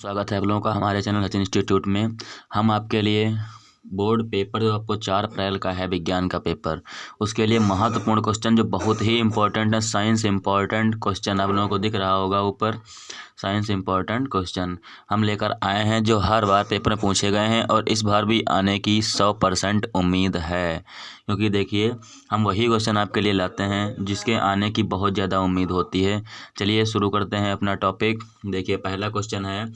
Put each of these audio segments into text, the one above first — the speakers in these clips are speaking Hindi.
स्वागत है आप लोगों का हमारे चैनल सचिन इंस्टीट्यूट में। हम आपके लिए बोर्ड पेपर जो आपको 4 अप्रैल का है विज्ञान का पेपर, उसके लिए महत्वपूर्ण क्वेश्चन जो बहुत ही इंपॉर्टेंट है, साइंस इंपॉर्टेंट क्वेश्चन आप लोगों को दिख रहा होगा ऊपर, साइंस इंपॉर्टेंट क्वेश्चन हम लेकर आए हैं जो हर बार पेपर में पूछे गए हैं और इस बार भी आने की 100% उम्मीद है। क्योंकि देखिए हम वही क्वेश्चन आपके लिए लाते हैं जिसके आने की बहुत ज़्यादा उम्मीद होती है। चलिए शुरू करते हैं अपना टॉपिक। देखिए पहला क्वेश्चन है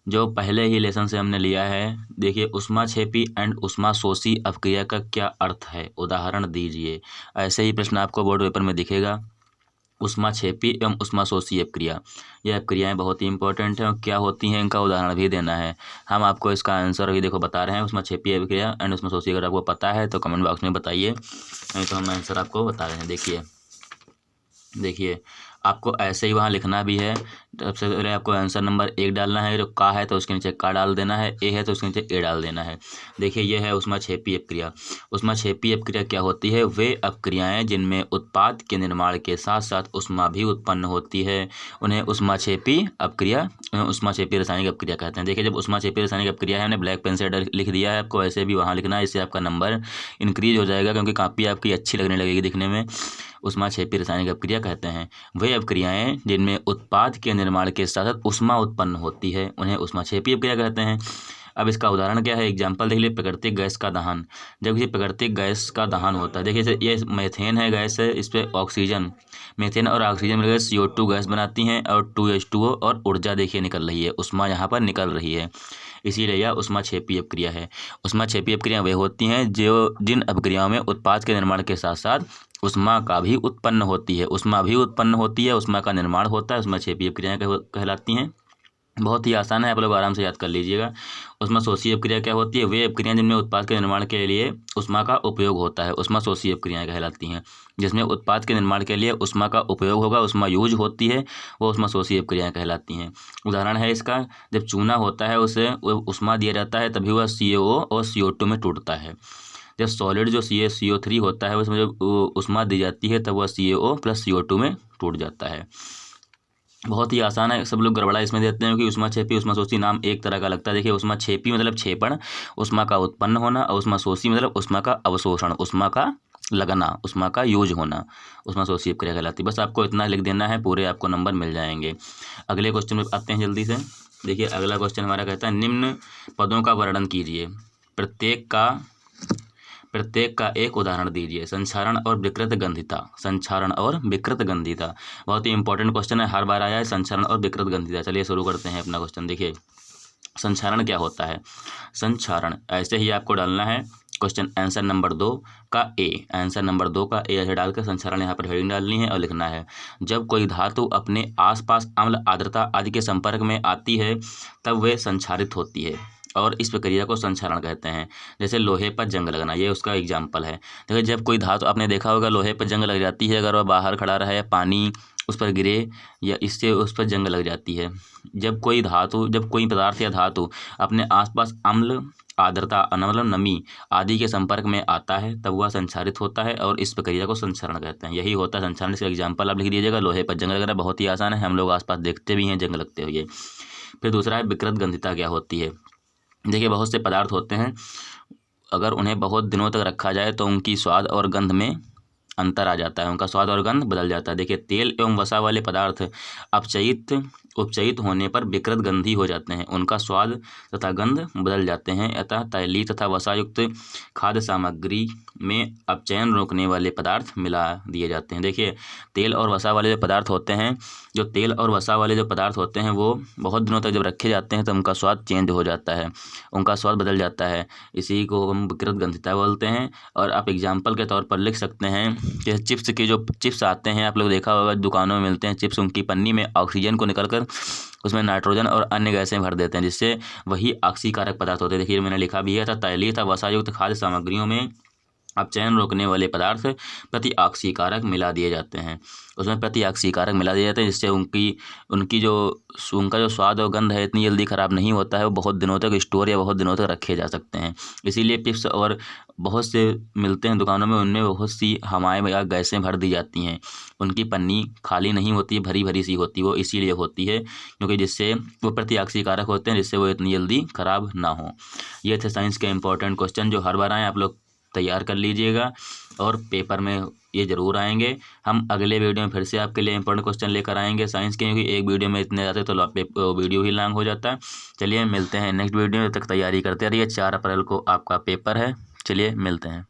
जो पहले ही लेसन से हमने लिया है। देखिए ऊष्माक्षेपी एंड ऊष्माशोषी अपक्रिया का क्या अर्थ है, उदाहरण दीजिए। ऐसे ही प्रश्न आपको बोर्ड पेपर में दिखेगा। ऊष्माक्षेपी एवं ऊष्माशोषी अपक्रिया, ये अपक्रियाएं बहुत ही इंपॉर्टेंट हैं और क्या होती हैं इनका उदाहरण भी देना है। हम आपको इसका आंसर अभी देखो बता रहे हैं। ऊष्माक्षेपी अपक्रिया एंड ऊष्माशोषी, अगर आपको पता है तो कमेंट बॉक्स में बताइए, नहीं तो हम आंसर आपको बता रहे हैं। देखिए आपको ऐसे ही वहाँ लिखना भी है। सबसे पहले आपको आंसर नंबर 1 डालना है। जो का है तो उसके नीचे का डाल देना है, ए है तो उसके नीचे ए डाल देना है। देखिए ये है ऊष्माक्षेपी अपक्रिया। ऊष्माक्षेपी अपक्रिया क्या होती है? वे अपक्रियाएं जिनमें उत्पाद के निर्माण के साथ साथ ऊष्मा भी उत्पन्न होती है, उन्हें ऊष्माक्षेपी अपक्रिया, ऊष्माक्षेपी रासायनिक अपक्रिया कहते हैं। देखिए जब ऊष्माक्षेपी रासायनिक अपक्रिया है, हमने ब्लैक पेन से लिख दिया है, आपको ऐसे भी वहाँ लिखना है, इससे आपका नंबर इंक्रीज हो जाएगा क्योंकि कापी आपकी अच्छी लगने लगेगी दिखने में। ऊष्माक्षेपी रासायनिक अपक्रिया कहते हैं वे अपक्रियाएं जिनमें उत्पाद के निर्माण के साथ साथ ऊष्मा उत्पन्न होती है, उन्हें ऊष्माक्षेपी अपक्रिया कहते हैं। अब इसका उदाहरण क्या है? एग्जाम्पल देख लीजिए। प्राकृतिक गैस का दहन। जब किसी प्राकृतिक गैस का दहन होता है, देखिए ये मेथेन है गैस है, इस पर ऑक्सीजन, मेथेन और ऑक्सीजन मिलकर CO2 गैस बनाती हैं और 2H2O और ऊर्जा देखिए निकल रही है, ऊष्मा यहाँ पर निकल रही है, इसीलिए यह ऊष्माक्षेपी अपक्रिया है। ऊष्माक्षेपी अपक्रिया वे होती हैं जो जिन अपक्रियाओं में उत्पाद के निर्माण के साथ साथ ऊष्मा का भी उत्पन्न होती है, ऊष्मा भी उत्पन्न होती है, ऊष्मा का निर्माण होता है, ऊष्माक्षेपी अपक्रियाएं कहलाती हैं। बहुत ही आसान है, आप लोग आराम से याद कर लीजिएगा। ऊष्माशोषी अपक्रिया क्या होती है? वे अपक्रियाएं जिनमें उत्पाद के निर्माण के लिए ऊष्मा का उपयोग होता है, ऊष्माशोषी अपक्रियाएं कहलाती हैं। जिसमें उत्पाद के निर्माण के लिए ऊष्मा का उपयोग होगा, ऊष्मा यूज होती है, वो ऊष्माशोषी अपक्रियाएं कहलाती हैं। उदाहरण है इसका, जब चूना होता है उसे ऊष्मा दिया जाता है तभी वह CaO और CO2 में टूटता है। जब सॉलिड जो CO3 होता है उसमें जब ऊष्मा दी जाती है तब वह CaO + CO2 में टूट जाता है। बहुत ही आसान है, सब लोग गड़बड़ा इसमें देते हैं कि ऊष्माक्षेपी ऊष्माशोषी नाम एक तरह का लगता है। देखिए ऊष्माक्षेपी मतलब क्षेपण, ऊष्मा का उत्पन्न होना, और ऊष्माशोषी मतलब ऊष्मा का अवशोषण, ऊष्मा का लगना, ऊष्मा का यूज होना, ऊष्माशोषी अपक्रिया कहलाती है। बस आपको इतना लिख देना है, पूरे आपको नंबर मिल जाएंगे। अगले क्वेश्चन में आते हैं जल्दी से। देखिए अगला क्वेश्चन हमारा कहता है निम्न पदों का वर्णन कीजिए, प्रत्येक का एक उदाहरण दीजिए। संक्षारण और विकृत गंधिता, संक्षारण और विकृत गंधिता बहुत ही इंपॉर्टेंट क्वेश्चन है, हर बार आया है संक्षारण और विकृत गंधिता। चलिए शुरू करते हैं अपना क्वेश्चन। देखिए संक्षारण क्या होता है? संक्षारण ऐसे ही आपको डालना है क्वेश्चन आंसर नंबर 2 का ए, आंसर नंबर 2 का ए ऐसे डालकर संक्षारण यहाँ पर हेडिंग डालनी है और लिखना है जब कोई धातु अपने आसपास अम्ल, आर्द्रता आदि के संपर्क में आती है तब वे संक्षारित होती है और इस प्रक्रिया को संक्षारण कहते हैं। जैसे लोहे पर जंग लगना, ये उसका एग्जाम्पल है। देखिए जब कोई धातु, आपने देखा होगा लोहे पर जंग लग जाती है, अगर वह बाहर खड़ा रहा या पानी उस पर गिरे या इससे उस पर जंग लग जाती है। जब कोई पदार्थ या धातु अपने आसपास अम्ल, आर्द्रता मतलब नमी आदि के संपर्क में आता है तब वह संक्षारित होता है और इस प्रक्रिया को संक्षारण कहते हैं। यही होता है संक्षारण। इसका एग्जाम्पल आप लिख दीजिएगा, लोहे पर जंग लग रहा है, बहुत ही आसान है, हम लोग आसपास देखते भी हैं जंग लगते हुए। फिर दूसरा है विकृत गंधिता क्या होती है? देखिए बहुत से पदार्थ होते हैं, अगर उन्हें बहुत दिनों तक रखा जाए तो उनकी स्वाद और गंध में अंतर आ जाता है, उनका स्वाद और गंध बदल जाता है। देखिए तेल एवं वसा वाले पदार्थ उपचयित होने पर विकृत गंधी हो जाते हैं, उनका स्वाद तथा गंध बदल जाते हैं। अतः तैलीय तथा वसायुक्त खाद्य सामग्री में अपचयन रोकने वाले पदार्थ मिला दिए जाते हैं। देखिए तेल और वसा वाले जो पदार्थ होते हैं, वो बहुत दिनों तक जब रखे जाते हैं तो उनका स्वाद चेंज हो जाता है, उनका स्वाद बदल जाता है, इसी को हम विकृत गंधिता बोलते हैं। और आप एग्जाम्पल के तौर पर लिख सकते हैं कि चिप्स के जो चिप्स आते हैं, आप लोग देखा होगा दुकानों में मिलते हैं चिप्स, उनकी पन्नी में ऑक्सीजन को निकलकर उसमें नाइट्रोजन और अन्य गैसें भर देते हैं जिससे वही ऑक्सीकारक पदार्थ होते हैं। देखिए मैंने लिखा भी है था तैलीय तथा वसायुक्त खाद्य सामग्रियों में अब चयन रोकने वाले पदार्थ प्रति ऑक्सीकारक मिला दिए जाते हैं, उसमें प्रति ऑक्सीकारक मिला दिए जाते हैं, जिससे उनका जो स्वाद और गंध है इतनी जल्दी ख़राब नहीं होता है, वो बहुत दिनों तक स्टोर या बहुत दिनों तक रखे जा सकते हैं। इसीलिए पिप्स और बहुत से मिलते हैं दुकानों में, उनमें बहुत सी हवाएं या गैसें भर दी जाती हैं। उनकी पन्नी खाली नहीं होती है, भरी भरी सी होती है, वो इसीलिए होती है क्योंकि जिससे वो प्रति ऑक्सीकारक होते हैं, जिससे वो इतनी जल्दी ख़राब ना हो। ये थे साइंस के इंपॉर्टेंट क्वेश्चन जो हर बार आए, आप लोग तैयार कर लीजिएगा और पेपर में ये ज़रूर आएंगे। हम अगले वीडियो में फिर से आपके लिए इंपॉर्टेंट क्वेश्चन लेकर आएंगे साइंस के, क्योंकि एक वीडियो में इतने ज़्यादा तो वीडियो ही लॉन्ग हो जाता है। चलिए मिलते हैं नेक्स्ट वीडियो में, तब तक तैयारी करते रहिए। 4 अप्रैल को आपका पेपर है। चलिए मिलते हैं।